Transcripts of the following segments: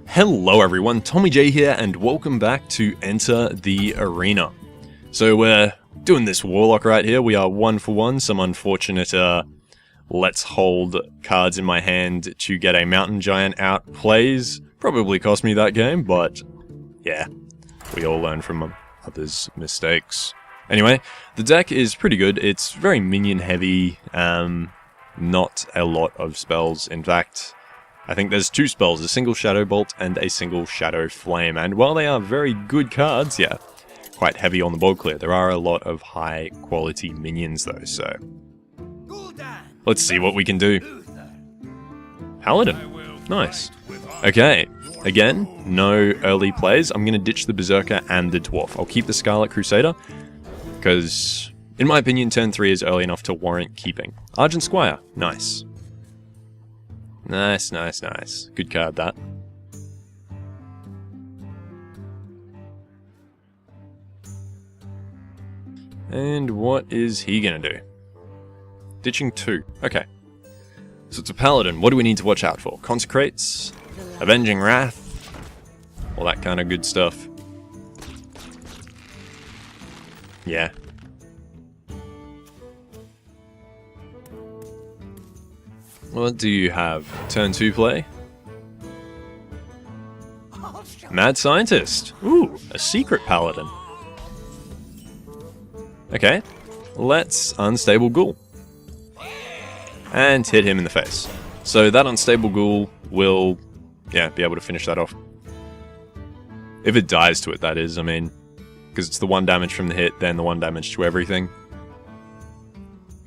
Hello everyone, Tommy J here, and welcome back to Enter the Arena. So we're doing this Warlock right here. We are 1 for 1, some unfortunate let's hold cards in my hand to get a mountain giant out plays. Probably cost me that game, but yeah, we all learn from others' mistakes. Anyway, the deck is pretty good. It's very minion heavy, not a lot of spells. In fact, I think there's 2 spells, a single Shadow Bolt and a single Shadow Flame. And while they are very good cards, yeah, quite heavy on the board clear, there are a lot of high quality minions though, so let's see what we can do. Paladin, nice. Okay, again, no early plays. I'm going to ditch the Berserker and the Dwarf. I'll keep the Scarlet Crusader, because in my opinion turn 3 is early enough to warrant keeping. Argent Squire, nice. Nice, nice, nice. Good card, that. And what is he gonna do? Ditching 2. Okay. So it's a Paladin. What do we need to watch out for? Consecrates, Avenging Wrath, all that kind of good stuff. Yeah. What do you have? Turn 2 play? Mad Scientist. Ooh, a secret Paladin. Okay, let's Unstable Ghoul. And hit him in the face. So that Unstable Ghoul will, yeah, be able to finish that off. If it dies to it, that is, I mean. Because it's the 1 damage from the hit, then the 1 damage to everything.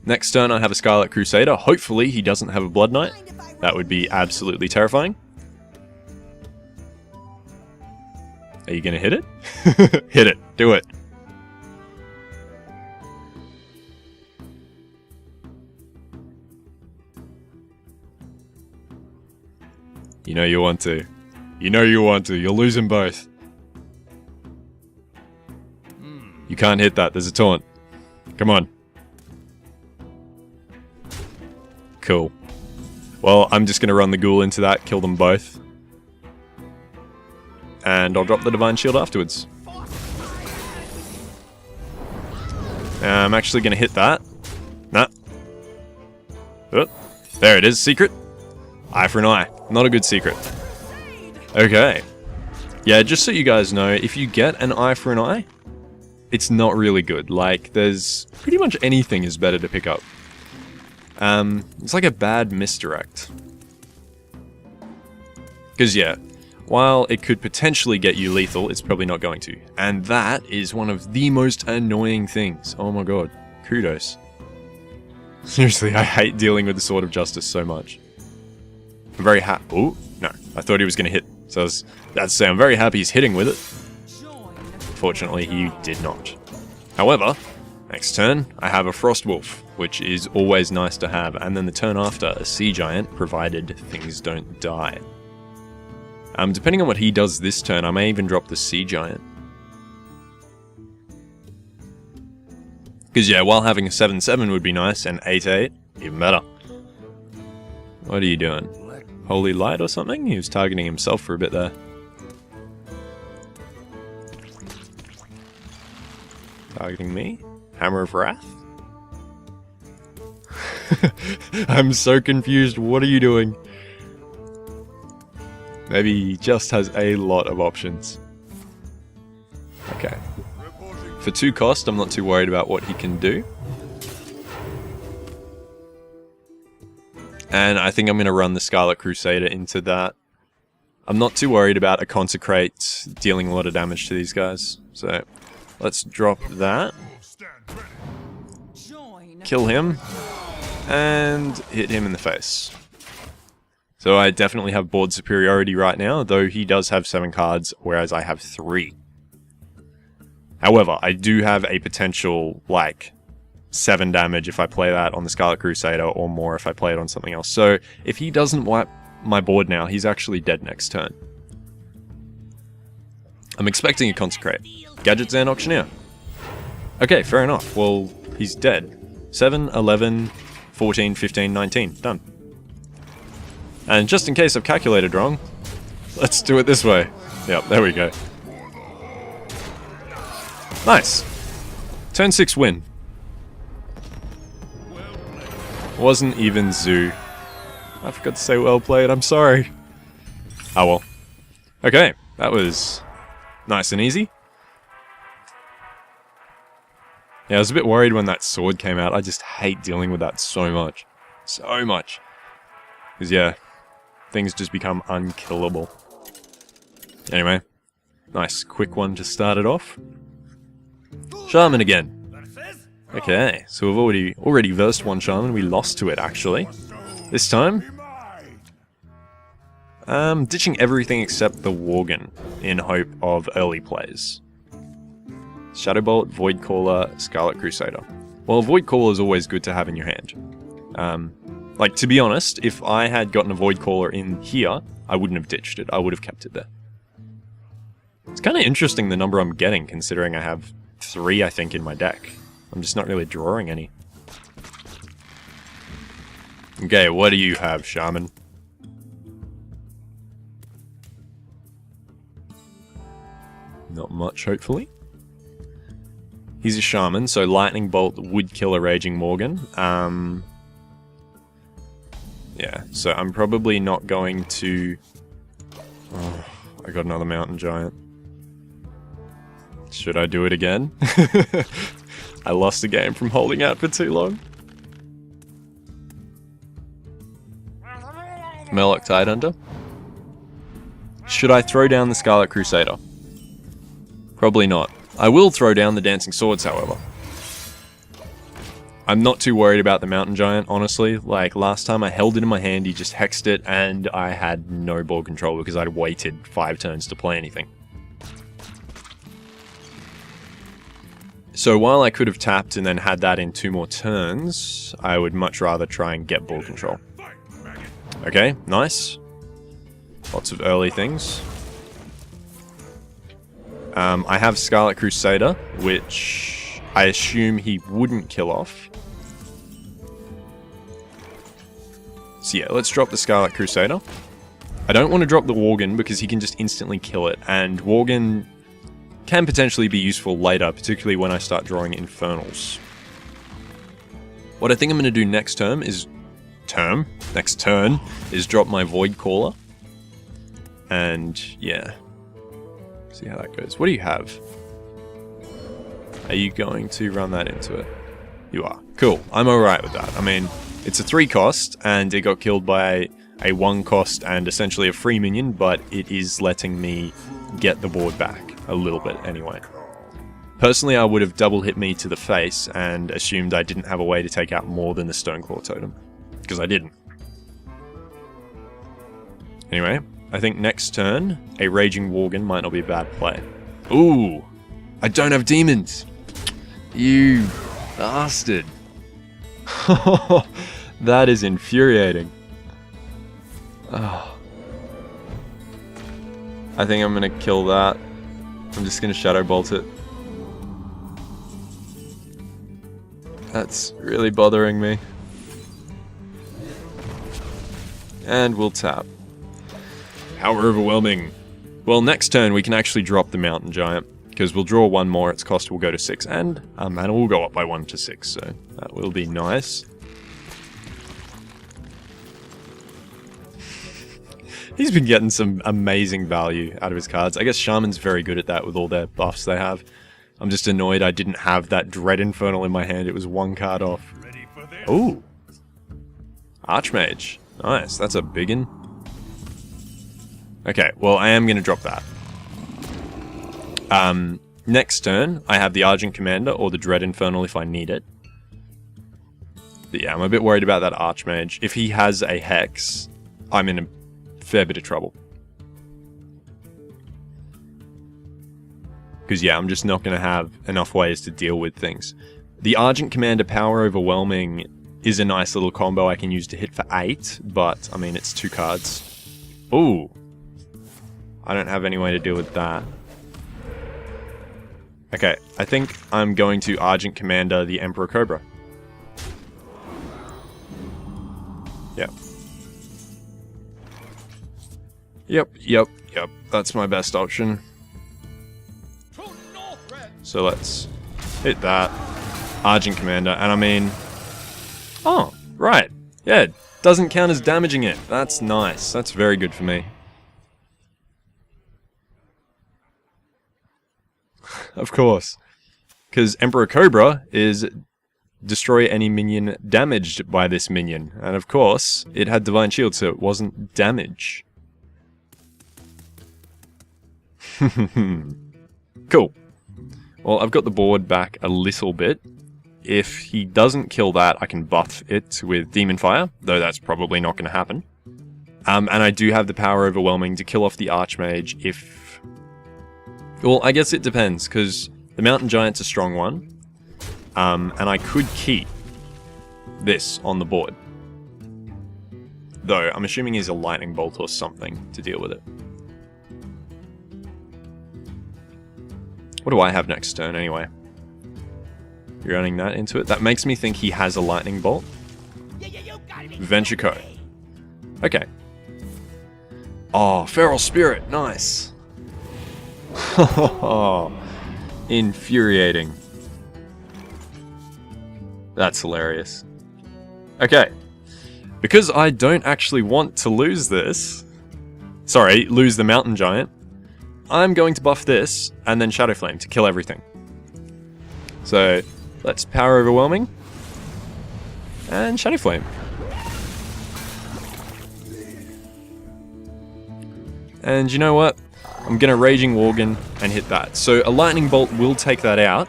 Next turn I have a Scarlet Crusader. Hopefully he doesn't have a Blood Knight. That would be absolutely terrifying. Are you gonna hit it? Hit it. Do it. You know you want to. You know you want to. You'll lose them both. You can't hit that. There's a taunt. Come on. Cool. Well, I'm just going to run the ghoul into that, kill them both. And I'll drop the Divine Shield afterwards. I'm actually going to hit that. Nah. Oh, there it is, secret. Eye for an eye. Not a good secret. Okay. Yeah, just so you guys know, if you get an eye for an eye, it's not really good. Like, there's pretty much anything is better to pick up. It's like a bad misdirect. Because, yeah, while it could potentially get you lethal, it's probably not going to. And that is one of the most annoying things. Oh my god. Kudos. Seriously, I hate dealing with the Sword of Justice so much. I'm very happy. Oh, no. I thought he was going to hit. So that's to say, I'm very happy he's hitting with it. Fortunately, he did not. However, next turn, I have a Frostwolf, which is always nice to have, and then the turn after, a Sea Giant, provided things don't die. Depending on what he does this turn, I may even drop the Sea Giant. Because yeah, while having a 7/7 would be nice, and 8/8, even better. What are you doing? Holy Light or something? He was targeting himself for a bit there. Targeting me? Hammer of Wrath? I'm so confused. What are you doing? Maybe he just has a lot of options. Okay. For 2 cost, I'm not too worried about what he can do. And I think I'm going to run the Scarlet Crusader into that. I'm not too worried about a Consecrate dealing a lot of damage to these guys. So, let's drop that. Kill him. And hit him in the face. So I definitely have board superiority right now, though he does have 7 cards, whereas I have 3. However, I do have a potential, like, 7 damage if I play that on the Scarlet Crusader, or more if I play it on something else. So if he doesn't wipe my board now, he's actually dead next turn. I'm expecting a Consecrate. Gadget Zan Auctioneer. Okay, fair enough. Well, he's dead. 7, 11, 14, 15, 19. Done. And just in case I've calculated wrong, Let's do it this way. Yep, there we go. Nice. Turn 6 win. Wasn't even Zoo. I forgot to say well played, I'm sorry. Oh well. Okay, that was nice and easy. Yeah, I was a bit worried when that sword came out. I just hate dealing with that so much. So much. Because yeah, things just become unkillable. Anyway, nice quick one to start it off. Shaman again. Okay, so we've already versed one Shaman. We lost to it actually. This time, ditching everything except the Worgen in hope of early plays. Shadowbolt, Voidcaller, Scarlet Crusader. Well, Voidcaller is always good to have in your hand. Like, to be honest, if I had gotten a Voidcaller in here, I wouldn't have ditched it. I would have kept it there. It's kind of interesting the number I'm getting, considering I have 3, I think, in my deck. I'm just not really drawing any. Okay, what do you have, Shaman? Not much, hopefully. He's a Shaman, so Lightning Bolt would kill a Raging Morgan. Yeah, so I'm probably not going to... Oh, I got another Mountain Giant. Should I do it again? I lost a game from holding out for too long. Murloc Tidehunter. Should I throw down the Scarlet Crusader? Probably not. I will throw down the Dancing Swords, however. I'm not too worried about the Mountain Giant, honestly. Like, last time I held it in my hand, he just hexed it, and I had no board control because I'd waited 5 turns to play anything. So while I could have tapped and then had that in 2 more turns, I would much rather try and get board control. Okay, nice. Lots of early things. I have Scarlet Crusader, which I assume he wouldn't kill off. So yeah, let's drop the Scarlet Crusader. I don't want to drop the Worgen because he can just instantly kill it, and Worgen can potentially be useful later, particularly when I start drawing Infernals. What I think I'm going to do next turn is drop my Voidcaller. And yeah, see how that goes. What do you have? Are you going to run that into it? You are. Cool. I'm alright with that. I mean, it's a 3 cost, and it got killed by a 1 cost and essentially a free minion, but it is letting me get the board back. A little bit, anyway. Personally, I would have double hit me to the face and assumed I didn't have a way to take out more than the Stoneclaw Totem. Because I didn't. Anyway, I think next turn, a Raging Worgen might not be a bad play. Ooh! I don't have demons! You bastard! That is infuriating. Oh. I think I'm gonna kill that. I'm just gonna Shadow Bolt it. That's really bothering me. And we'll tap. How overwhelming. Well, next turn we can actually drop the Mountain Giant, because we'll draw 1 more, its cost will go to 6, and our mana will go up by 1 to 6, so that will be nice. He's been getting some amazing value out of his cards. I guess Shaman's very good at that with all their buffs they have. I'm just annoyed I didn't have that Dread Infernal in my hand. It was 1 card off. Ooh. Archmage. Nice. That's a biggin. Okay, well, I am going to drop that. Next turn, I have the Argent Commander or the Dread Infernal if I need it. But yeah, I'm a bit worried about that Archmage. If he has a Hex, I'm in a fair bit of trouble. Because yeah, I'm just not going to have enough ways to deal with things. The Argent Commander Power Overwhelming is a nice little combo I can use to hit for 8, but I mean, it's 2 cards. Ooh. I don't have any way to deal with that. Okay, I think I'm going to Argent Commander the Emperor Cobra. Yeah. Yep. That's my best option. So let's hit that. Argent Commander, and I mean... Oh, right. Yeah, it doesn't count as damaging it. That's nice. That's very good for me. Of course. Because Emperor Cobra is destroy any minion damaged by this minion. And of course, it had Divine Shield, so it wasn't damage. Cool. Well, I've got the board back a little bit. If he doesn't kill that, I can buff it with Demon Fire, though that's probably not going to happen. And I do have the Power Overwhelming to kill off the Archmage if... Well, I guess it depends, because the Mountain Giant's a strong one. And I could keep this on the board. Though, I'm assuming he's a Lightning Bolt or something to deal with it. What do I have next turn, anyway? You're running that into it. That makes me think he has a Lightning Bolt. Venture Code. Okay. Oh, Feral Spirit. Nice. Infuriating. That's hilarious. Okay. Because I don't actually want to lose this... Sorry, lose the Mountain Giant. I'm going to buff this, and then Shadow Flame to kill everything. So, let's Power Overwhelming. And Shadow Flame. And you know what? I'm going to Raging Worgen and hit that. So a Lightning Bolt will take that out,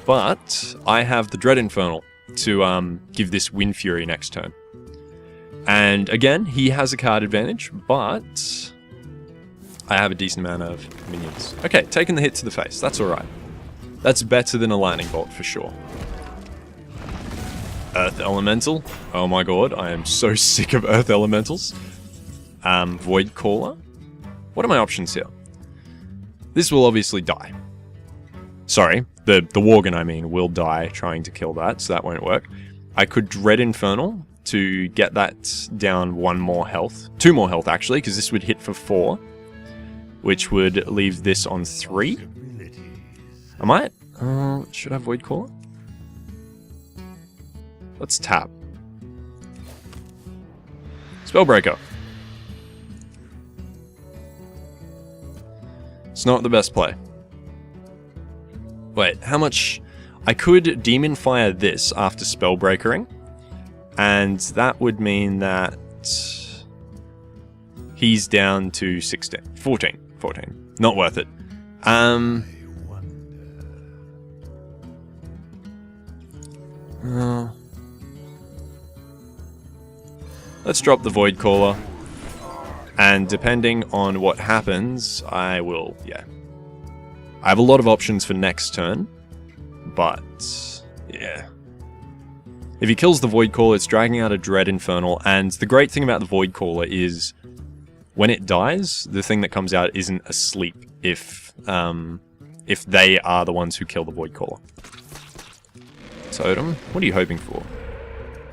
but I have the Dread Infernal to give this Wind Fury next turn. And again, he has a card advantage, but I have a decent amount of minions. Okay, taking the hit to the face. That's alright. That's better than a Lightning Bolt for sure. Earth Elemental. Oh my god, I am so sick of Earth Elementals. Void Caller. What are my options here? This will obviously die. Sorry, the Worgen, I mean, will die trying to kill that, so that won't work. I could Dread Infernal to get that down 1 more health. 2 more health, actually, because this would hit for 4. Which would leave this on 3. I might... should I Void Caller? Let's tap. Spellbreaker. It's not the best play. Wait, how much... I could Demon Fire this after Spellbreakering, and that would mean that he's down to 16. 14. Not worth it. Let's drop the Void Caller. And depending on what happens, I will, yeah. I have a lot of options for next turn, but, yeah. If he kills the Void Caller, it's dragging out a Dread Infernal, and the great thing about the Void Caller is, when it dies, the thing that comes out isn't asleep if they are the ones who kill the Void Caller. Totem, what are you hoping for?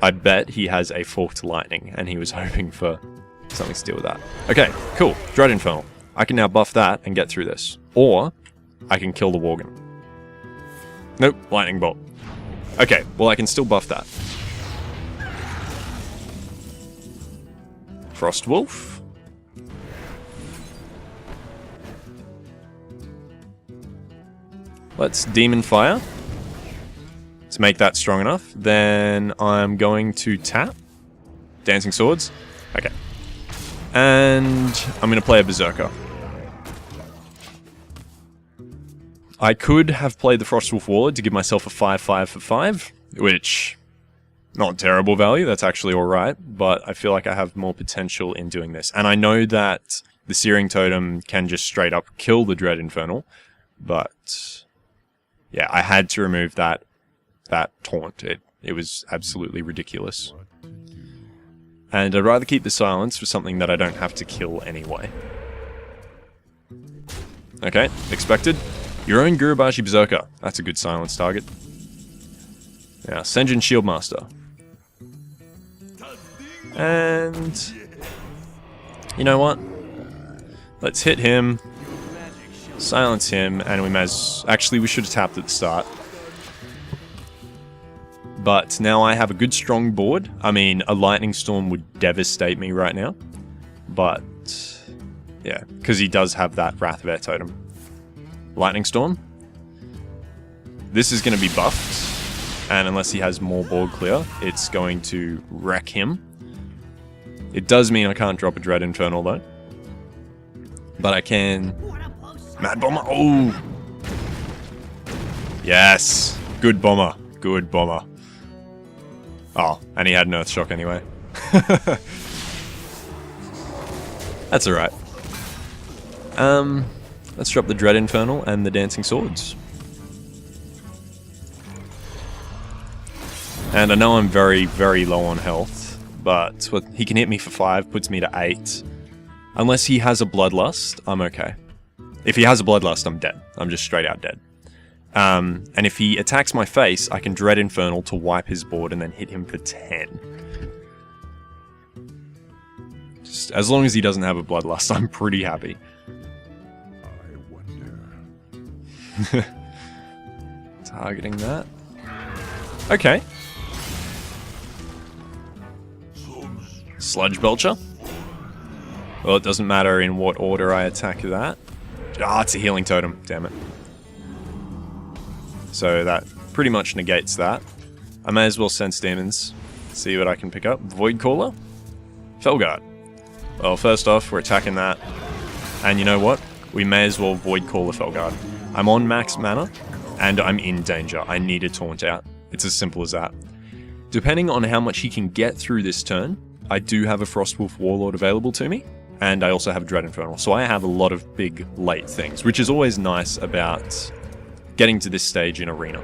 I bet he has a Forked Lightning, and he was hoping for something to deal with that. Okay, cool. Dread Infernal. I can now buff that and get through this. Or, I can kill the Worgen. Nope, Lightning Bolt. Okay, well I can still buff that. Frostwolf. Let's Demon Fire to make that strong enough. Then I'm going to tap. Dancing Swords. Okay. And I'm going to play a Berserker. I could have played the Frostwolf Warlord to give myself a 5/5 for 5, which, not terrible value, that's actually alright, but I feel like I have more potential in doing this. And I know that the Searing Totem can just straight up kill the Dread Infernal, but yeah, I had to remove that taunt. It was absolutely ridiculous. And I'd rather keep the silence for something that I don't have to kill anyway. Okay, expected. Your own Gurubashi Berserker. That's a good silence target. Now, Senjin Shieldmaster. And... you know what? Let's hit him. Silence him, and we may as... Actually, we should have tapped at the start. But now I have a good strong board. I mean, a lightning storm would devastate me right now. But, yeah, because he does have that Wrath of Air totem. Lightning storm. This is going to be buffed. And unless he has more board clear, it's going to wreck him. It does mean I can't drop a Dread Infernal though. But I can... Mad Bomber! Oh! Yes! Good bomber. Good bomber. Oh, and he had an Earth Shock anyway. That's alright. Let's drop the Dread Infernal and the Dancing Swords. And I know I'm very, very low on health, but he can hit me for 5, puts me to 8. Unless he has a Bloodlust, I'm okay. If he has a Bloodlust, I'm dead. I'm just straight out dead. And if he attacks my face, I can Dread Infernal to wipe his board and then hit him for 10. Just as long as he doesn't have a Bloodlust, I'm pretty happy. I wonder. Targeting that. Okay. Sludge Belcher. Well, it doesn't matter in what order I attack that. Ah, it's a healing totem. Damn it. So that pretty much negates that. I may as well sense demons. See what I can pick up. Void Caller? Felguard. Well, first off, we're attacking that. And you know what? We may as well Void Caller Felguard. I'm on max mana, and I'm in danger. I need a taunt out. It's as simple as that. Depending on how much he can get through this turn, I do have a Frostwolf Warlord available to me. And I also have a Dread Infernal, so I have a lot of big, late things, which is always nice about getting to this stage in Arena.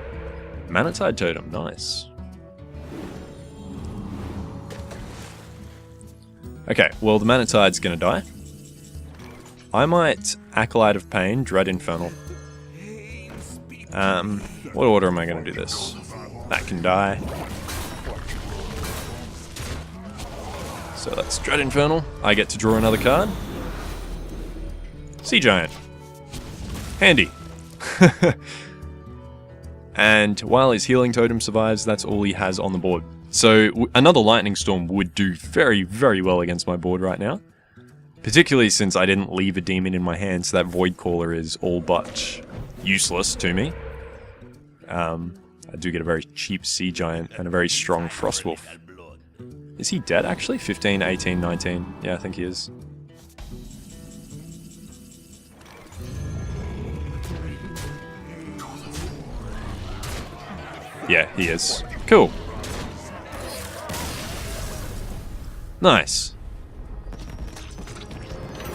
Manatide Totem, nice. Okay, well the Manatide's gonna die. I might Acolyte of Pain, Dread Infernal. What order am I gonna do this? That can die. So that's Dread Infernal. I get to draw another card. Sea Giant. Handy. And while his Healing Totem survives, that's all he has on the board. So another Lightning Storm would do very, very well against my board right now. Particularly since I didn't leave a demon in my hand, so that Void Caller is all but useless to me. I do get a very cheap Sea Giant and a very strong Frostwolf. Is he dead, actually? 15, 18, 19. Yeah, I think he is. Yeah, he is. Cool. Nice.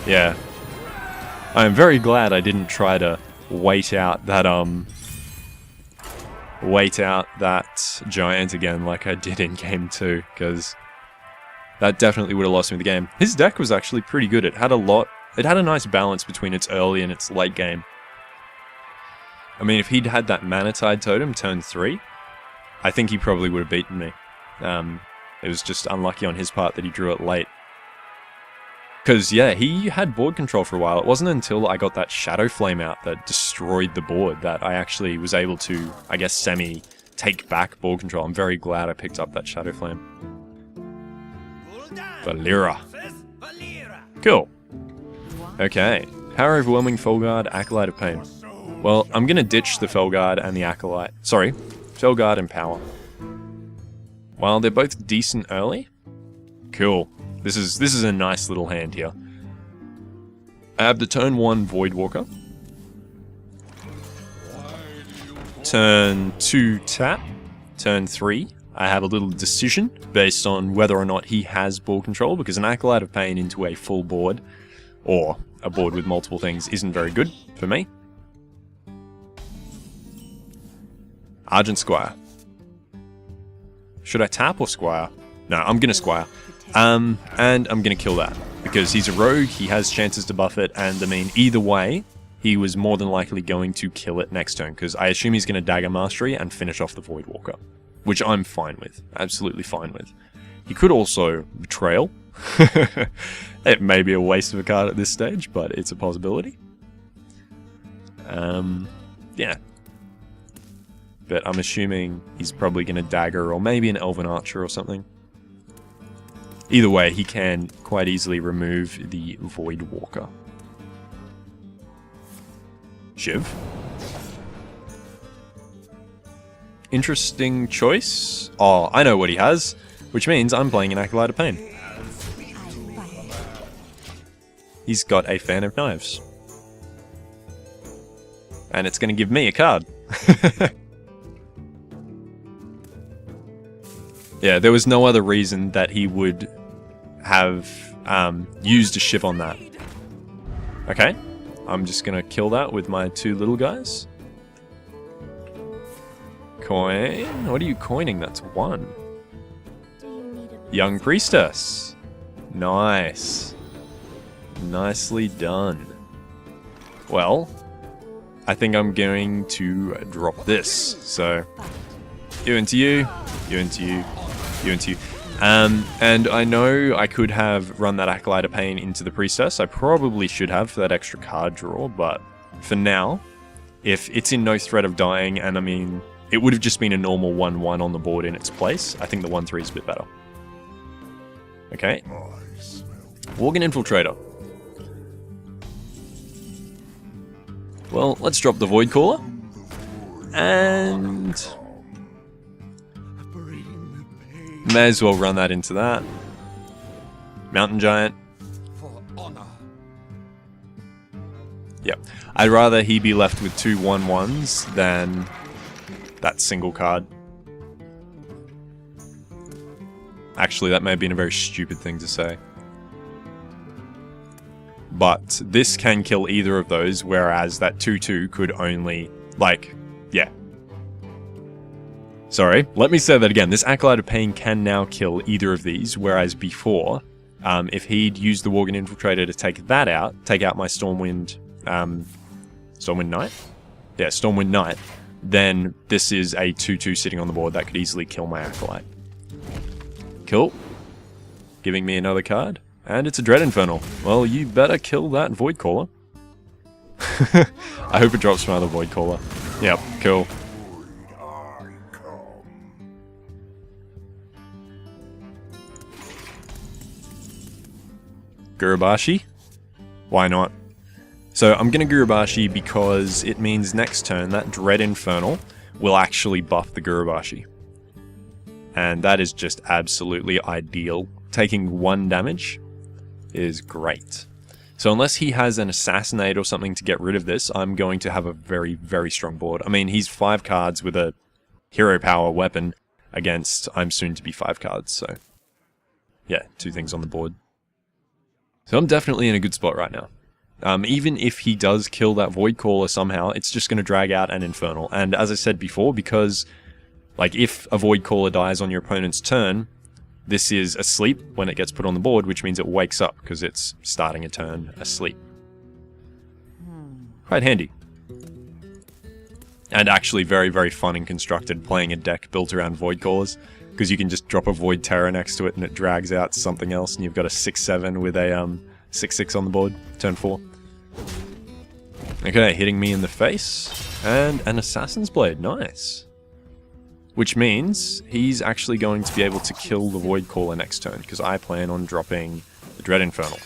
Yeah. I'm very glad I didn't try to wait out that giant again like I did in game 2, because that definitely would have lost me the game. His deck was actually pretty good. It had a nice balance between its early and its late game. I mean, if he'd had that Manatide Totem turn 3, I think he probably would have beaten me. It was just unlucky on his part that he drew it late. Because, yeah, he had board control for a while. It wasn't until I got that Shadow Flame out that destroyed the board that I actually was able to, I guess, semi-take back board control. I'm very glad I picked up that Shadow Flame. Valera. Cool. Okay. Power Overwhelming, Felguard, Acolyte of Pain. Well, I'm going to ditch the Felguard and the Acolyte. Sorry, Felguard and Power. While they're both decent early. Cool. This is a nice little hand here. I have the turn 1 Voidwalker. Turn 2 tap. Turn 3, I have a little decision based on whether or not he has board control, because an Acolyte of Pain into a full board, or a board with multiple things, isn't very good for me. Argent Squire. Should I tap or Squire? No, I'm gonna Squire. And I'm gonna kill that, because he's a rogue, he has chances to buff it, and I mean, either way, he was more than likely going to kill it next turn, because I assume he's gonna Dagger Mastery and finish off the Voidwalker, which I'm fine with, absolutely fine with. He could also Betrayal, It may be a waste of a card at this stage, but it's a possibility. Yeah. But I'm assuming he's probably going to dagger or maybe an elven archer or something. Either way, he can quite easily remove the Void Walker. Shiv. Interesting choice. Oh, I know what he has, which means I'm playing an Acolyte of Pain. He's got a Fan of Knives. And it's going to give me a card. Yeah, there was no other reason that he would have used a Shiv on that. Okay, I'm just going to kill that with my 2 little guys. Coin? What are you coining? That's 1. Young Priestess. Nice. Nicely done. Well, I think I'm going to drop this. So, you into you, you into you, you into you. And I know I could have run that Acolyte of Pain into the Priestess. I probably should have for that extra card draw, but for now, if it's in no threat of dying, and I mean, it would have just been a normal 1-1 on the board in its place, I think the 1-3 is a bit better. Okay. Worgen Infiltrator. Well, let's drop the Void Caller. And may as well run that into that. Mountain Giant. Yep. I'd rather he be left with 2 1-1s than that single card. Actually, that may have been a very stupid thing to say. But this can kill either of those, whereas that 2-2 could only, like, yeah. Sorry, let me say that again. This Acolyte of Pain can now kill either of these, whereas before, if he'd used the Worgen Infiltrator to take that out, take out my Stormwind, Stormwind Knight? Yeah, Stormwind Knight, then this is a 2-2 sitting on the board that could easily kill my Acolyte. Cool. Giving me another card. And it's a Dread Infernal. Well, you better kill that Void Caller. I hope it drops my other Void Caller. Yep, cool. Gurubashi? Why not? So I'm going to Gurubashi because it means next turn that Dread Infernal will actually buff the Gurubashi. And that is just absolutely ideal. Taking 1 damage is great. So unless he has an Assassinate or something to get rid of this, I'm going to have a very, very strong board. I mean, he's 5 cards with a hero power weapon against I'm soon to be 5 cards, so yeah, 2 things on the board. So I'm definitely in a good spot right now. Even if he does kill that Void Caller somehow, it's just going to drag out an Infernal. And as I said before, because like if a Void Caller dies on your opponent's turn, this is asleep when it gets put on the board, which means it wakes up because it's starting a turn asleep. Quite handy. And actually very, very fun and constructed playing a deck built around Void Callers, because you can just drop a Void Terror next to it and it drags out something else, and you've got a 6-7 with a 6-6 on the board, turn 4. Okay, hitting me in the face, and an Assassin's Blade, nice. Which means he's actually going to be able to kill the Void Caller next turn, because I plan on dropping the Dread Infernal.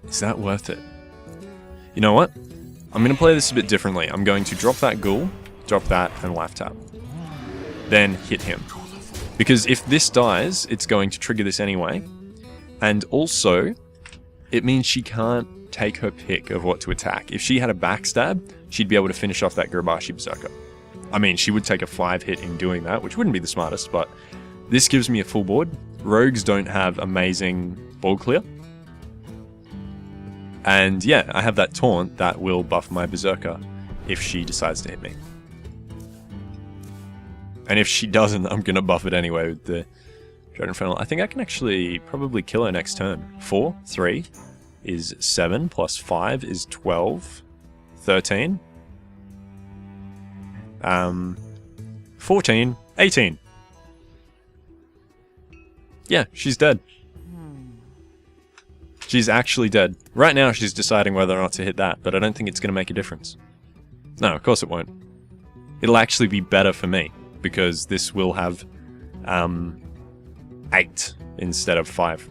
Is that worth it? You know what? I'm going to play this a bit differently. I'm going to drop that Ghoul, drop that, and Life Tap. Then hit him. Because if this dies, it's going to trigger this anyway. And also, it means she can't take her pick of what to attack. If she had a backstab, she'd be able to finish off that Gurubashi Berserker. I mean, she would take a 5 hit in doing that, which wouldn't be the smartest, but this gives me a full board. Rogues don't have amazing board clear. And yeah, I have that taunt that will buff my Berserker if she decides to hit me. And if she doesn't, I'm going to buff it anyway with the Dread Infernal. I think I can actually probably kill her next turn. 4, 3 is 7, plus 5 is 12, 13, 14, 18. Yeah, she's dead. She's actually dead. Right now she's deciding whether or not to hit that, but I don't think it's going to make a difference. No, of course it won't. It'll actually be better for me, because this will have 8 instead of 5.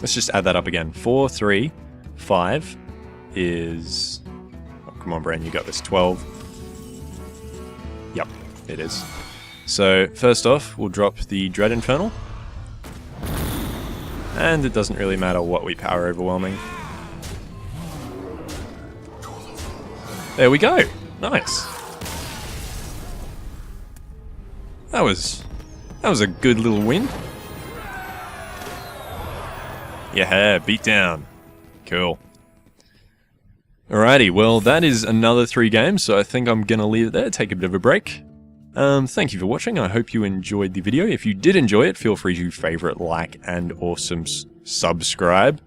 Let's just add that up again. 4, 3, 5 is... Oh, come on, Bran, you got this. 12. Yep, it is. So, first off, we'll drop the Dread Infernal. And it doesn't really matter what we power overwhelming. There we go! Nice! That was a good little win. Yeah, beat down. Cool. Alrighty, well that is another 3 games, so I think I'm gonna leave it there, take a bit of a break. Thank you for watching, I hope you enjoyed the video. If you did enjoy it, feel free to favorite, like, and awesome subscribe.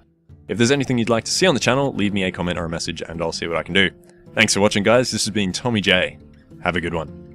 If there's anything you'd like to see on the channel, leave me a comment or a message and I'll see what I can do. Thanks for watching guys, this has been Tommy J. Have a good one.